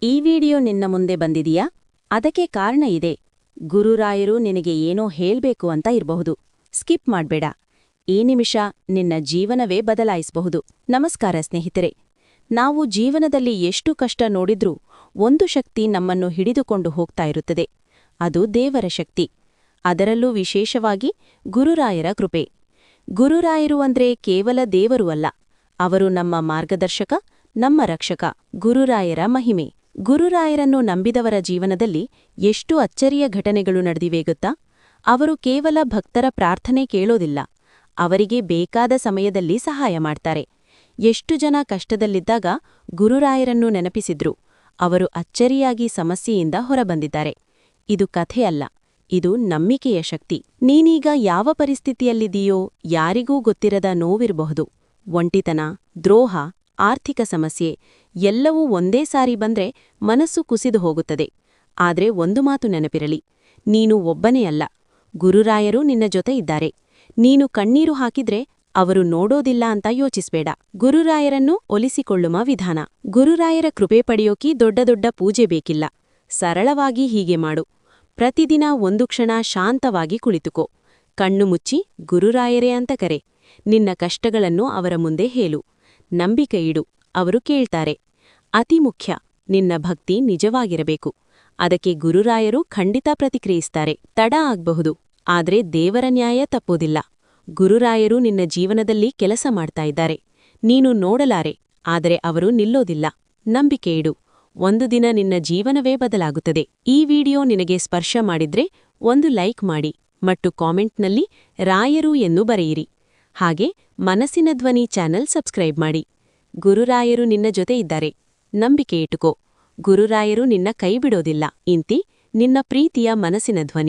ಈ ವಿಡಿಯೋ ನಿನ್ನ ಮುಂದೆ ಬಂದಿದೆಯಾ? ಅದಕ್ಕೆ ಕಾರಣ ಇದೆ. ಗುರುರಾಯರು ನಿನಗೆ ಏನೋ ಹೇಳ್ಬೇಕು ಅಂತ ಇರಬಹುದು. ಸ್ಕಿಪ್ ಮಾಡ್ಬೇಡ. ಈ ನಿಮಿಷ ನಿನ್ನ ಜೀವನವೇ ಬದಲಾಯಿಸಬಹುದು. ನಮಸ್ಕಾರ ಸ್ನೇಹಿತರೆ. ನಾವು ಜೀವನದಲ್ಲಿ ಎಷ್ಟು ಕಷ್ಟ ನೋಡಿದ್ರೂ ಒಂದು ಶಕ್ತಿ ನಮ್ಮನ್ನು ಹಿಡಿದುಕೊಂಡು ಹೋಗ್ತಾ ಇರುತ್ತದೆ. ಅದು ದೇವರ ಶಕ್ತಿ. ಅದರಲ್ಲೂ ವಿಶೇಷವಾಗಿ ಗುರುರಾಯರ ಕೃಪೆ. ಗುರುರಾಯರು ಅಂದ್ರೆ ಕೇವಲ ದೇವರು ಅಲ್ಲ, ಅವರು ನಮ್ಮ ಮಾರ್ಗದರ್ಶಕ, ನಮ್ಮ ರಕ್ಷಕ. ಗುರುರಾಯರ ಮಹಿಮೆ. ಗುರುರಾಯರನ್ನು ನಂಬಿದವರ ಜೀವನದಲ್ಲಿ ಎಷ್ಟು ಅಚ್ಚರಿಯ ಘಟನೆಗಳು ನಡೆದಿವೆ ಗೊತ್ತಾ? ಅವರು ಕೇವಲ ಭಕ್ತರ ಪ್ರಾರ್ಥನೆ ಕೇಳೋದಿಲ್ಲ, ಅವರಿಗೆ ಬೇಕಾದ ಸಮಯದಲ್ಲಿ ಸಹಾಯ ಮಾಡ್ತಾರೆ. ಎಷ್ಟು ಜನ ಕಷ್ಟದಲ್ಲಿದ್ದಾಗ ಗುರುರಾಯರನ್ನು ನೆನಪಿಸಿದ್ರು, ಅವರು ಅಚ್ಚರಿಯಾಗಿ ಸಮಸ್ಯೆಯಿಂದ ಹೊರಬಂದಿದ್ದಾರೆ. ಇದು ಕಥೆಯಲ್ಲ, ಇದು ನಂಬಿಕೆಯ ಶಕ್ತಿ. ನೀನೀಗ ಯಾವ ಪರಿಸ್ಥಿತಿಯಲ್ಲಿದೆಯೋ ಯಾರಿಗೂ ಗೊತ್ತಿರದ ನೋವಿರಬಹುದು. ಒಂಟಿತನ, ದ್ರೋಹ, ಆರ್ಥಿಕ ಸಮಸ್ಯೆ ಎಲ್ಲವೂ ಒಂದೇ ಸಾರಿ ಬಂದ್ರೆ ಮನಸ್ಸು ಕುಸಿದು ಹೋಗುತ್ತದೆ. ಆದ್ರೆ ಒಂದು ಮಾತು ನೆನಪಿರಲಿ, ನೀನು ಒಬ್ಬನೇ ಅಲ್ಲ, ಗುರುರಾಯರು ನಿನ್ನ ಜೊತೆ ಇದ್ದಾರೆ. ನೀನು ಕಣ್ಣೀರು ಹಾಕಿದ್ರೆ ಅವರು ನೋಡೋದಿಲ್ಲ ಅಂತ ಯೋಚಿಸ್ಬೇಡ. ಗುರುರಾಯರನ್ನು ಒಲಿಸಿಕೊಳ್ಳುವ ವಿಧಾನ. ಗುರುರಾಯರ ಕೃಪೆ ಪಡೆಯೋಕಿ ದೊಡ್ಡ ದೊಡ್ಡ ಪೂಜೆ ಬೇಕಿಲ್ಲ. ಸರಳವಾಗಿ ಹೀಗೆ ಮಾಡು. ಪ್ರತಿದಿನ ಒಂದು ಕ್ಷಣ ಶಾಂತವಾಗಿ ಕುಳಿತುಕೋ. ಕಣ್ಣು ಮುಚ್ಚಿ ಗುರುರಾಯರೇ ಅಂತ ಕರೆ. ನಿನ್ನ ಕಷ್ಟಗಳನ್ನು ಅವರ ಮುಂದೆ ಹೇಳು. ನಂಬಿಕೆ ಇಡು, ಅವರು ಕೇಳ್ತಾರೆ. ಅತಿ ಮುಖ್ಯ, ನಿನ್ನ ಭಕ್ತಿ ನಿಜವಾಗಿರಬೇಕು. ಅದಕ್ಕೆ ಗುರುರಾಯರು ಖಂಡಿತ ಪ್ರತಿಕ್ರಿಯಿಸ್ತಾರೆ. ತಡ ಆಗ್ಬಹುದು, ಆದ್ರೆ ದೇವರ ನ್ಯಾಯ ತಪ್ಪೋದಿಲ್ಲ. ಗುರುರಾಯರು ನಿನ್ನ ಜೀವನದಲ್ಲಿ ಕೆಲಸ ಮಾಡ್ತಾ ಇದ್ದಾರೆ. ನೀನು ನೋಡಲಾರೆ, ಆದರೆ ಅವರು ನಿಲ್ಲೋದಿಲ್ಲ. ನಂಬಿಕೆ ಇಡು, ಒಂದು ದಿನ ನಿನ್ನ ಜೀವನವೇ ಬದಲಾಗುತ್ತದೆ. ಈ ವಿಡಿಯೋ ನಿನಗೆ ಸ್ಪರ್ಶ ಮಾಡಿದ್ರೆ ಒಂದು ಲೈಕ್ ಮಾಡಿ ಮತ್ತು ಕಾಮೆಂಟ್ನಲ್ಲಿ ರಾಯರು ಎಂದು ಬರೆಯಿರಿ. ಹಾಗೆ ಮನಸ್ಸಿನ ಧ್ವನಿ ಚಾನೆಲ್ ಸಬ್ಸ್ಕ್ರೈಬ್ ಮಾಡಿ. ಗುರುರಾಯರು ನಿನ್ನ ಜೊತೆ ಇದ್ದಾರೆ. ನಂಬಿಕೆ ಇಟ್ಟುಕೋ. ಗುರುರಾಯರು ನಿನ್ನ ಕೈ ಬಿಡೋದಿಲ್ಲ. ಇಂತಿ ನಿನ್ನ ಪ್ರೀತಿಯ ಮನಸ್ಸಿನ ಧ್ವನಿ.